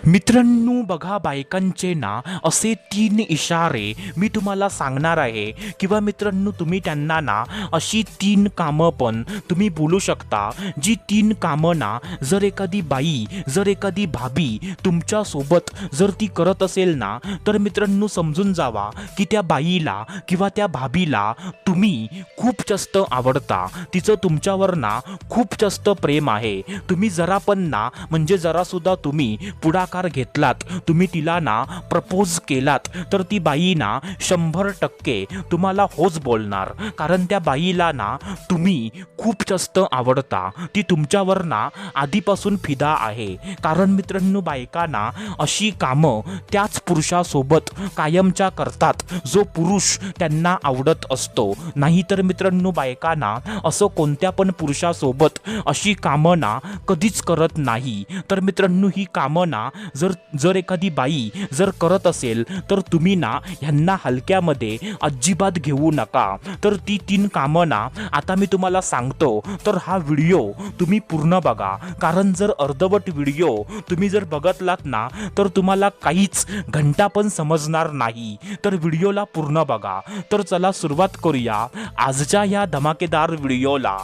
मित्रांनो बघा, बायकांचे ना असे 3 इशारे मी तुम्हाला सांगणार आहे किंवा मित्रांनो तुम्ही त्यांना ना अशी 3 कामं पण तुम्ही बोलू शकता, जी 3 कामं ना जर एखादी बाई, जर एखादी भाभी तुमच्या सोबत जर ती करत असेल ना, तर मित्रांनो समजून जावा की त्या बाईला किंवा त्या भाभीला तुम्ही खूप जास्त आवडता, तिचं तुमच्यावर ना खूप जास्त प्रेम आहे. तुम्ही जरा पण ना म्हणजे जरा सुद्धा तुम्ही पुढाकार घेतलात, तुम्ही तिला ना प्रपोज केलात, तर ती बाई ना 100% तुम्हाला होच बोलणार. कारण त्या बाईला ना तुम्ही खूप जास्त आवडता, ती तुमच्यावर ना आधीपासून फिदा आहे. कारण मित्रांनो बायकांना अशी कामं त्याच पुरुषासोबत कायमच्या करतात जो पुरुष त्यांना आवडत असतो. नाहीतर मित्रांनो बायकांना असं कोणत्या पण पुरुषासोबत अशी कामं ना कधीच करत नाही. तर मित्रांनो ही कामं ना जर जर एखादी बाई जर करत असेल तर तुम्ही ना ह्यांना हलक्यामध्ये अजिबात घेऊ नका. तर ती 3 कामं ना आता मी तुम्हाला सांगतो, तर हा व्हिडिओ तुम्ही पूर्ण बघा. कारण जर अर्धवट व्हिडिओ तुम्ही जर बघतलात ना तर तुम्हाला काहीच घंटा पण समजणार नाही. तर व्हिडिओला पूर्ण बघा. तर चला सुरुवात करूया आजच्या या धमाकेदार व्हिडिओला.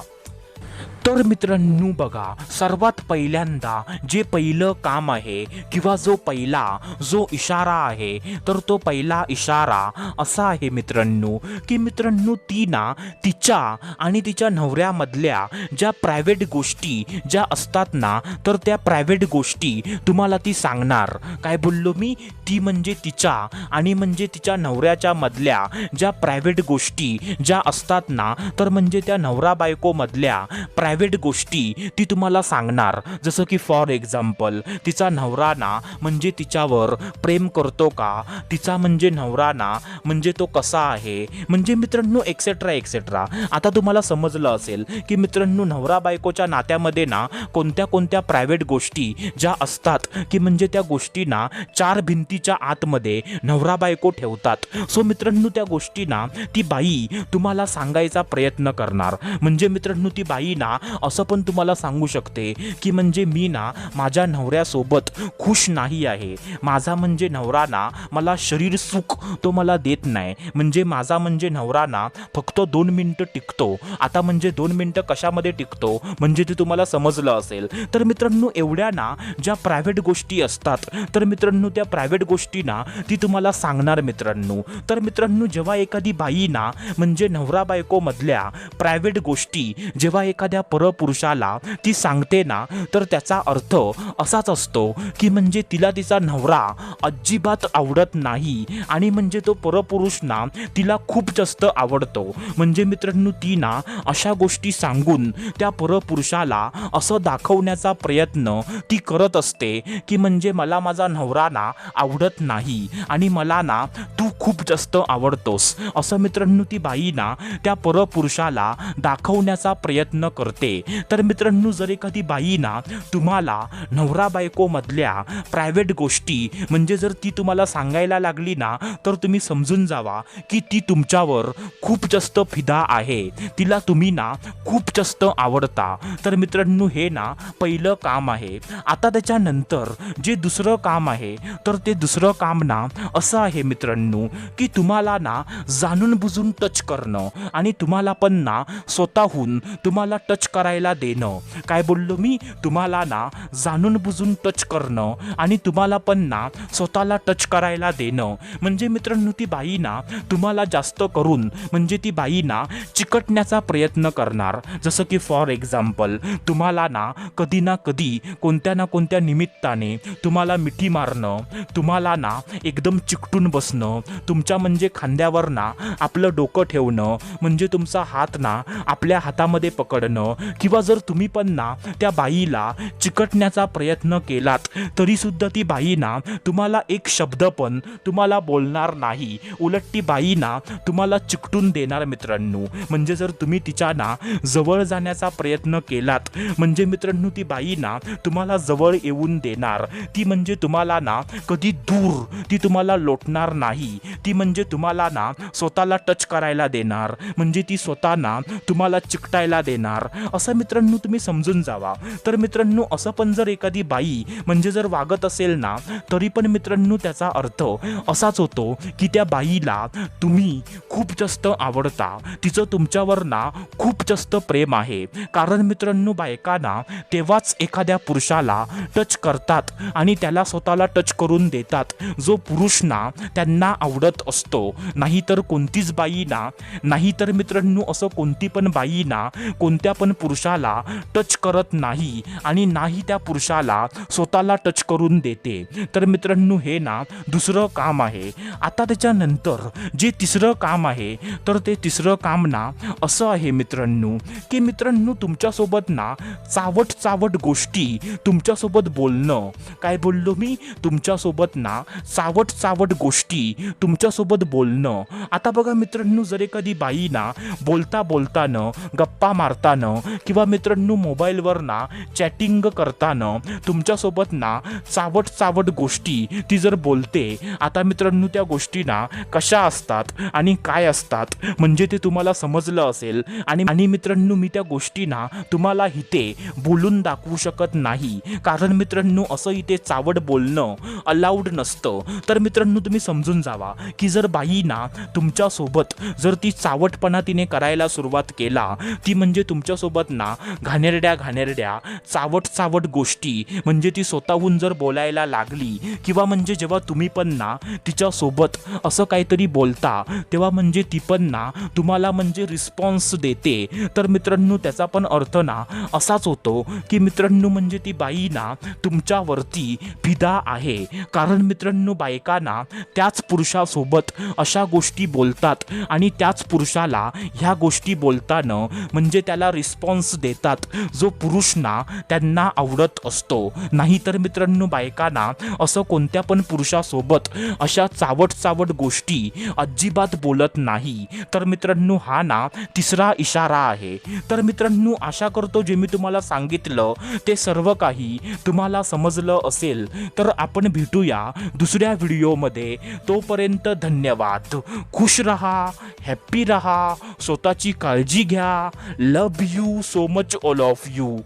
तर मित्रांनो बघा, सर्वात पहिल्यांदा जे पहिलं काम आहे किंवा जो इशारा आहे, तर तो पहिला इशारा असा आहे मित्रांनो की मित्रांनो ती ना तिच्या आणि तिच्या नवऱ्यामधल्या ज्या प्रायव्हेट गोष्टी ज्या असतात ना, तर त्या प्रायव्हेट गोष्टी तुम्हाला ती सांगणार. काय बोललो मी? ती म्हणजे तिच्या आणि म्हणजे तिच्या नवऱ्याच्या मधल्या ज्या प्रायव्हेट गोष्टी ज्या असतात ना, तर म्हणजे त्या नवरा बायको मधल्या प्रायव्हेट गोष्टी ती तुम्हाला सांगणार. जसं की फॉर एक्झाम्पल, तिचा नवरा ना म्हणजे तिच्यावर प्रेम करतो का, तिचा म्हणजे नवरा ना म्हणजे तो कसा आहे, म्हणजे मित्रांनो एक्सेट्रा एक्सेट्रा. आता तुम्हाला समजलं असेल की मित्रांनो नवरा बायकोच्या नात्यामध्ये ना कोणत्या कोणत्या प्रायव्हेट गोष्टी ज्या असतात की म्हणजे त्या गोष्टी ना 4 भिंतीच्या आतमध्ये नवरा बायको ठेवतात. सो मित्रांनो त्या गोष्टी ना ती बाई तुम्हाला सांगायचा प्रयत्न करणार. म्हणजे मित्रांनो ती बाई ना असं पण तुम्हाला सांगू शकते की म्हणजे मी ना माझ्या नवऱ्यासोबत खुश नाही आहे, माझा म्हणजे नवरा ना मला शरीर सुख तो मला देत नाही, म्हणजे माझा म्हणजे नवरा ना फक्त 2 मिनिटं टिकतो. आता म्हणजे 2 मिनिटं कशामध्ये टिकतो म्हणजे ते तुम्हाला समजलं असेल. तर मित्रांनो एवढ्या ना ज्या प्रायव्हेट गोष्टी असतात, तर मित्रांनो त्या प्रायव्हेट गोष्टी ना ती तुम्हाला सांगणार मित्रांनो. तर मित्रांनो जेव्हा एखादी बाई ना म्हणजे नवरा बायको मधल्या प्रायव्हेट गोष्टी जेव्हा एखाद्या परपुरुषाला ती सांगते ना, तर त्याचा अर्थ असाच असतो की म्हणजे तिला तिचा नवरा अजिबात आवडत नाही आणि म्हणजे तो परपुरुष ना तिला खूप जास्त आवडतो. म्हणजे मित्रांनो ती ना अशा गोष्टी सांगून त्या परपुरुषाला असं दाखवण्याचा प्रयत्न ती करत असते की म्हणजे मला माझा नवरा ना आवडत नाही आणि मला ना तू खूप जास्त आवडतोस, असं मित्रांनो ती बाई ना त्या परपुरुषाला दाखवण्याचा प्रयत्न करते. तर मित्रांनो जर एखादी बाई ना तुम्हाला नवरा बायको मधल्या प्रायव्हेट गोष्टी म्हणजे जर ती तुम्हाला सांगायला लागली ना, तर तुम्ही समजून जावा की ती तुमच्यावर खूप जास्त फिदा आहे, तिला तुम्ही ना खूप जास्त आवडता. तर मित्रांनो हे ना पहिलं काम आहे. आता त्याच्यानंतर जे दुसरं काम आहे, तर ते दुसरं काम ना असं आहे मित्रांनो की तुम्हाला ना जाणून बुजून टच करणं आणि तुम्हाला पण ना स्वतःहून तुम्हाला टच करायला देणं. काय बोललो मी? तुम्हाला ना जाणून बुजून टच करणं आणि तुम्हाला पण ना स्वतःला टच करायला देणं. म्हणजे मित्रांनो ती बाई ना तुम्हाला जास्त करून म्हणजे ती बाई ना चिकटण्याचा प्रयत्न करणार. जसं की फॉर एक्झाम्पल तुम्हाला ना कधी कोणत्या ना कोणत्या निमित्ताने तुम्हाला मिठी मारणं, तुम्हाला ना एकदम चिकटून बसणं, तुमच्या म्हणजे खांद्यावर ना आपलं डोकं ठेवणं, म्हणजे तुमचा हात ना आपल्या हातामध्ये पकडणं, किंवा जर तुम्ही पण ना त्या बाईला चिकटण्याचा प्रयत्न केलात तरी सुद्धा ती बाई ना तुम्हाला एक शब्द पण तुम्हाला बोलणार नाही, उलट ती बाई ना तुम्हाला चिकटून देणार मित्रांनो. म्हणजे जर तुम्ही तिच्या ना जवळ जाण्याचा प्रयत्न केलात म्हणजे मित्रांनो ती बाई ना तुम्हाला जवळ येऊन देणार. ती म्हणजे तुम्हाला ना कधी दूर ती तुम्हाला लोटणार नाही. ती म्हणजे तुम्हाला ना स्वतःला टच करायला देणार, म्हणजे ती स्वतः ना तुम्हाला चिकटायला देणार, असं मित्रांनो तुम्ही समजून जावा. तर मित्रांनो असं पण जर एखादी बाई म्हणजे जर वागत असेल ना, तरी पण मित्रांनो त्याचा अर्थ असाच होतो की त्या बाईला तुम्ही खूप जास्त आवडता, तिचं तुमच्यावर ना खूप जास्त प्रेम आहे. कारण मित्रांनो बायकांना तेव्हाच एखाद्या पुरुषाला टच करतात आणि त्याला स्वतःला टच करून देतात जो पुरुष ना त्यांना आवडत असतो. नाहीतर कोणतीच बाई ना, नाहीतर मित्रांनो असं कोणती पण बाई ना कोणत्या पण पुरुषाला टच करत नाही आणि नाही त्या पुरुषाला स्वतःला टच करून देते. तर मित्रांनो हे ना दुसरं काम आहे. आता त्याच्यानंतर जे तिसरं काम आहे, तर ते तिसरं काम ना असं आहे मित्रांनो की मित्रांनो तुमच्यासोबत ना चावट चावट गोष्टी तुमच्यासोबत बोलणं. काय बोललो मी? तुमच्यासोबत ना चावट चावट गोष्टी तुमच्यासोबत बोलणं. आता बघा मित्रांनो जर एखादी बाई ना बोलता बोलताना, गप्पा मारताना किंवा मित्रांनो मोबाईलवर ना चॅटिंग करताना तुमच्यासोबत ना चावट चावट गोष्टी ती जर बोलते, आता मित्रांनो त्या गोष्टी ना कशा असतात आणि काय असतात म्हणजे ते तुम्हाला समजलं असेल. आणि मित्रांनो मी त्या गोष्टी ना तुम्हाला इथे बोलून दाखवू शकत नाही, कारण मित्रांनो असं इथे चावट बोलणं अलाउड नसतं. तर मित्रांनो तुम्ही समजून जावा की जर बाई ना तुमच्यासोबत जर ती चावटपणा तिने करायला सुरुवात केला, ती म्हणजे तुमच्यासोबत ना घाणेरड्या घाणेरड्या चावट चावट गोष्टी म्हणजे ती स्वतःहून जर बोलायला लागली, किंवा म्हणजे जेव्हा तुम्ही पण ना तिच्यासोबत असं काहीतरी बोलता तेव्हा म्हणजे ती पण ना तुम्हाला म्हणजे रिस्पॉन्स देते, तर मित्रांनो त्याचा पण अर्थ ना असाच होतो की मित्रांनो म्हणजे ती बाई ना तुमच्यावरती फिदा आहे. कारण मित्रांनो बायकांना त्याच पुरुषासोबत अशा गोष्टी बोलतात आणि त्याच पुरुषाला ह्या गोष्टी बोलताना म्हणजे त्याला रिस्पॉन्स देतात जो पुरुष ना त्यांना आवडत असतो. नाहीतर मित्रांनो बायकांना असं कोणत्या पण पुरुषासोबत अशा चावट चावट गोष्टी अजिबात बोलत नाही. तर मित्रांनो हा ना तिसरा इशारा आहे. तर मित्रांनो आशा करतो जे मी तुम्हाला सांगितलं ते सर्व काही तुम्हाला समजलं असेल. तर आपण भेटूया दुसऱ्या व्हिडिओमध्ये. तोपर्यंत धन्यवाद. खुश रहा, हॅप्पी रहा, स्वतःची काळजी घ्या. Love you so much all of you.